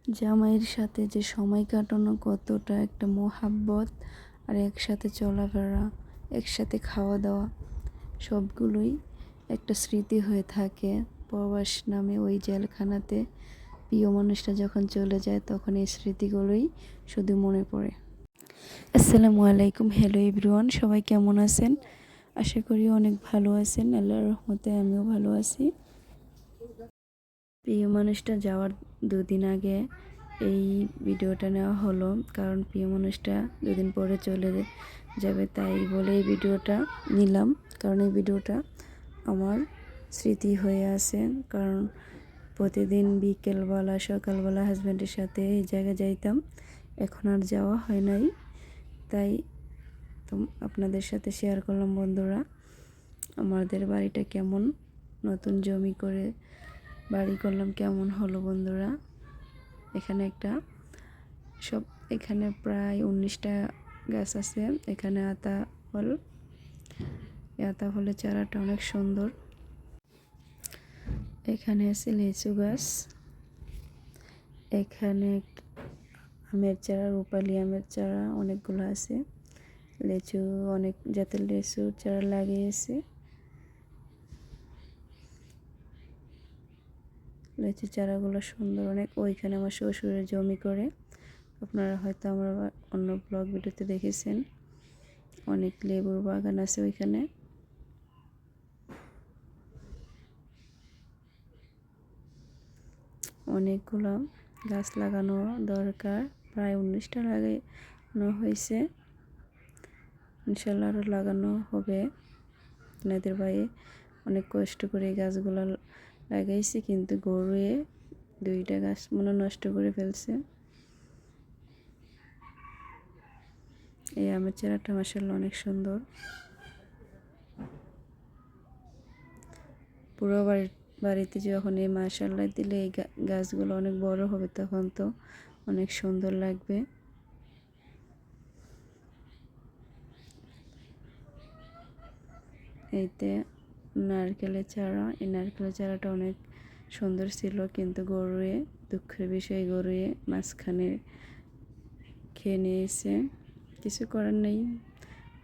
জামাইয়ের সাথে যে সময় কাটানো কতটা একটা মহাব্বত, আর একসাথে চলাফেরা, একসাথে খাওয়া দাওয়া, সবগুলোই একটা স্মৃতি হয়ে থাকে। প্রবাস নামে ওই জেলখানাতে প্রিয় মানুষটা যখন চলে যায় তখন এই স্মৃতিগুলোই শুধু মনে পড়ে। আসসালামু আলাইকুম, হ্যালো এভরিওয়ান, সবাই কেমন আছেন? আশা করি অনেক ভালো আছেন। আল্লাহর রহমতে আমিও ভালো আছি। প্রিয় মানুষটা যাওয়ার দুদিন আগে এই ভিডিওটা নেওয়া হলো, কারণ প্রিয় মানুষটা দুদিন পরে চলে যাবে, তাই বলে এই ভিডিওটা নিলাম। কারণ এই ভিডিওটা আমার স্মৃতি হয়ে আছে, কারণ প্রতিদিন বিকেলবেলা সকালবেলা হাজব্যান্ডের সাথে এই জায়গায় যাইতাম, এখন আর যাওয়া হয় নাই, তাই তো আপনাদের সাথে শেয়ার করলাম। বন্ধুরা, আমাদের বাড়িটা কেমন, নতুন জমি করে বাড়ি করলাম, কেমন হলো বন্ধুরা। এখানে এখানে প্রায় 19টা গাছ আছে। এখানে আতা ফল, আতা ফলের চারাটা অনেক সুন্দর। এখানে আছে লিচু গাছ, এখানে আমের চারা, রূপালি আমের চারা অনেকগুলো আছে। লিচু, অনেক জাতের লিচুর চারা লাগিয়েছে। লিচু চারাগুলো সুন্দর অনেক। ওইখানে আমার শ্বশুরের জমি করে, আপনারা হয়তো আমরা অন্য ব্লগ ভিডিওতে দেখেছেন। অনেক লেবুর বাগান আছে ওইখানে। অনেকগুলো গাছ লাগানো দরকার, প্রায় 19টা লাগানো হয়েছে, ইনশাল্লাহ আরও লাগানো হবে। আপনাদের ভাই অনেক কষ্ট করে এই গাছগুলো লাগাইছে, কিন্তু গরুয়ে 2টা গাছ মনে নষ্ট করে ফেলছে। এই আমের চারাটা মাশাআল্লাহ অনেক সুন্দর। পুরো বাড়িতে যখন এই মাশাআল্লাহ দিলে এই গাছগুলো অনেক বড় হবে, তখন তো অনেক সুন্দর লাগবে। এইতে নারকেলের চারা, এই নারকেলের চারাটা অনেক সুন্দর ছিল, কিন্তু গরুয়ে, দুঃখের বিষয়, গরুয়ে মাঝখানে খেয়ে নিয়েছে। কিছু করার নেই,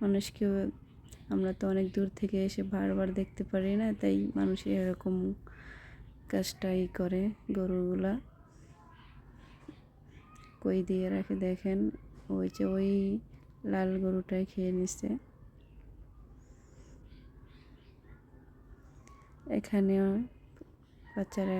মানুষকেও আমরা তো অনেক দূর থেকে এসে বারবার দেখতে পারি না, তাই মানুষ এরকম কাজটাই করে। গরুগুলা কই দিয়ে রাখে দেখেন, ওই লাল গরুটাই খেয়ে নিচ্ছে। এখানেও বাচ্চারা